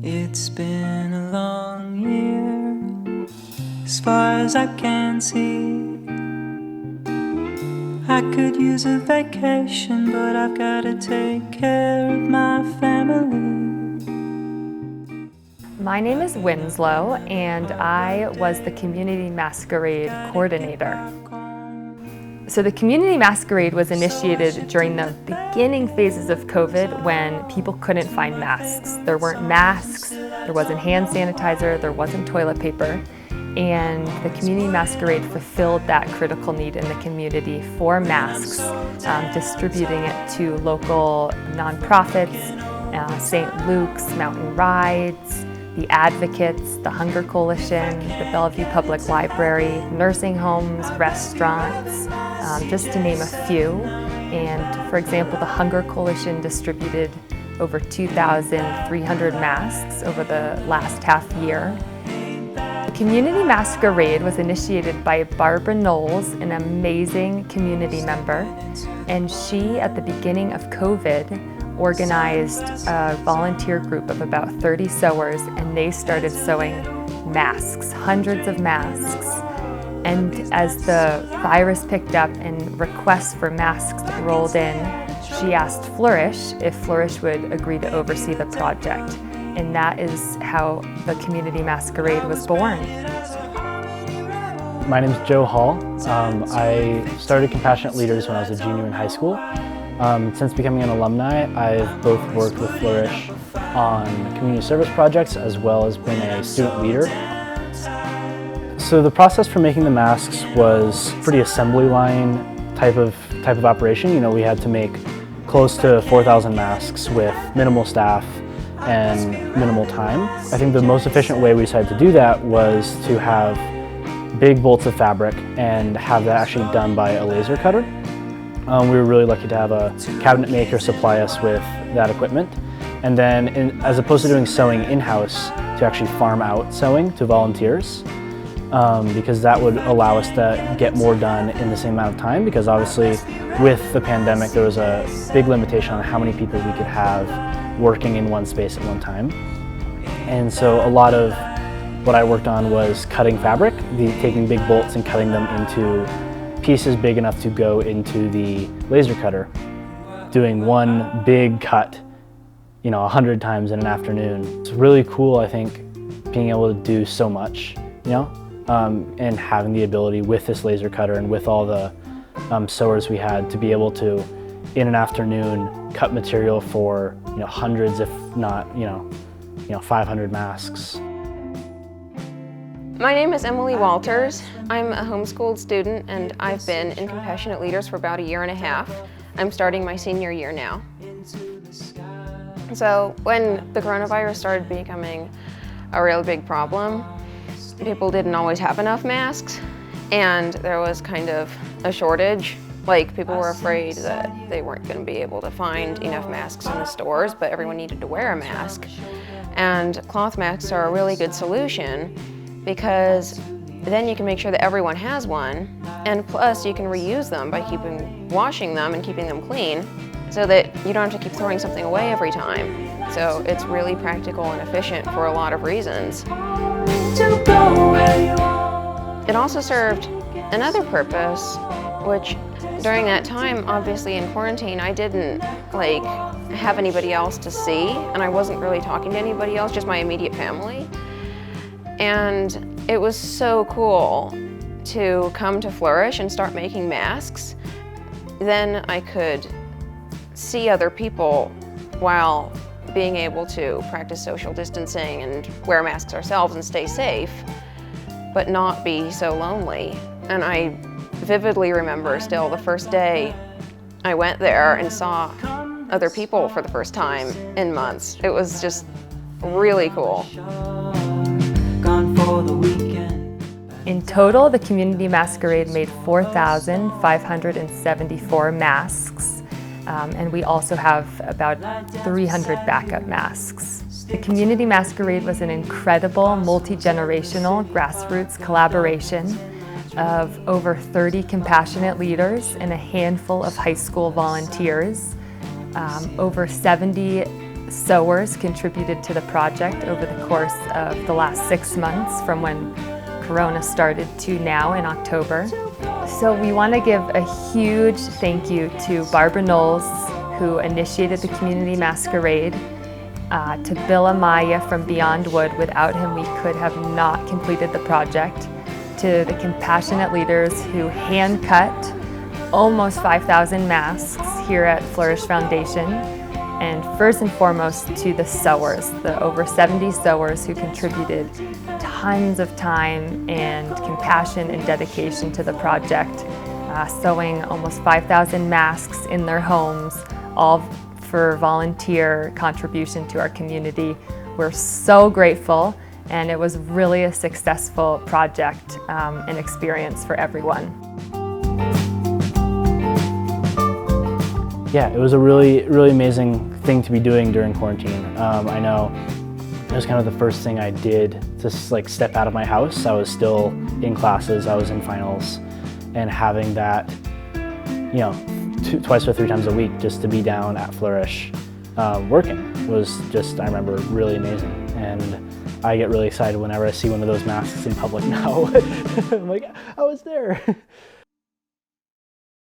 It's been a long year, as far as I can see. I could use a vacation, but I've gotta take care of my family. My name is Winslow, and I was the Community Masquerade Coordinator. So the Community Masquerade was initiated during the beginning phases of COVID when people couldn't find masks. There weren't masks, there wasn't hand sanitizer, there wasn't toilet paper, and the Community Masquerade fulfilled that critical need in the community for masks, distributing it to local nonprofits, St. Luke's, Mountain Rides, the Advocates, the Hunger Coalition, the Bellevue Public Library, nursing homes, restaurants, just to name a few. And for example, the Hunger Coalition distributed over 2,300 masks over the last half year. The Community Masquerade was initiated by Barbara Knowles, an amazing community member, and she, at the beginning of COVID, organized a volunteer group of about 30 sewers, and they started sewing masks, hundreds of masks. And as the virus picked up and requests for masks rolled in, she asked Flourish if Flourish would agree to oversee the project. And that is how the Community Masquerade was born. My name is Joe Hall. I started Compassionate Leaders when I was a junior in high school. Since becoming an alumni, I've both worked with Flourish on community service projects as well as been a student leader. So the process for making the masks was pretty assembly line type of operation. You know, we had to make close to 4,000 masks with minimal staff and minimal time. I think the most efficient way we decided to do that was to have big bolts of fabric and have that actually done by a laser cutter. We were really lucky to have a cabinet maker supply us with that equipment. And then, as opposed to doing sewing in-house, to actually farm out sewing to volunteers, because that would allow us to get more done in the same amount of time, because obviously with the pandemic there was a big limitation on how many people we could have working in one space at one time. And so a lot of what I worked on was cutting fabric, taking big bolts and cutting them into pieces big enough to go into the laser cutter, doing one big cut, 100 times in an afternoon. It's really cool, I think, being able to do so much, and having the ability with this laser cutter and with all the sewers we had to be able to, in an afternoon, cut material for hundreds, if not 500 masks. My name is Emily Walters. I'm a homeschooled student, and I've been in Compassionate Leaders for about a year and a half. I'm starting my senior year now. So when the coronavirus started becoming a real big problem, people didn't always have enough masks, and there was kind of a shortage. Like, people were afraid that they weren't going to be able to find enough masks in the stores, but everyone needed to wear a mask. And cloth masks are a really good solution, because then you can make sure that everyone has one, and plus you can reuse them by washing them and keeping them clean, so that you don't have to keep throwing something away every time. So it's really practical and efficient for a lot of reasons. It also served another purpose, which during that time, obviously in quarantine, I didn't have anybody else to see, and I wasn't really talking to anybody else, just my immediate family. And it was so cool to come to Flourish and start making masks. Then I could see other people while being able to practice social distancing and wear masks ourselves and stay safe, but not be so lonely. And I vividly remember still the first day I went there and saw other people for the first time in months. It was just really cool. In total, the Community Masquerade made 4,574 masks, and we also have about 300 backup masks. The Community Masquerade was an incredible multi-generational grassroots collaboration of over 30 compassionate leaders and a handful of high school volunteers. Over 70 sewers contributed to the project over the course of the last 6 months from when Corona started to now in October. So we want to give a huge thank you to Barbara Knowles, who initiated the community masquerade, to Bill Amaya from Beyond Wood. Without him, we could have not completed the project. To the compassionate leaders who hand cut almost 5,000 masks here at Flourish Foundation. And first and foremost to the sewers, the over 70 sewers who contributed tons of time and compassion and dedication to the project, sewing almost 5,000 masks in their homes, all for volunteer contribution to our community. We're so grateful, and it was really a successful project and experience for everyone. Yeah, it was a really amazing thing to be doing during quarantine. I know it was kind of the first thing I did to step out of my house. I was still in classes, I was in finals, and having that, twice or 3 times a week just to be down at Flourish working was just, I remember, really amazing. And I get really excited whenever I see one of those masks in public now. I'm like, I was there.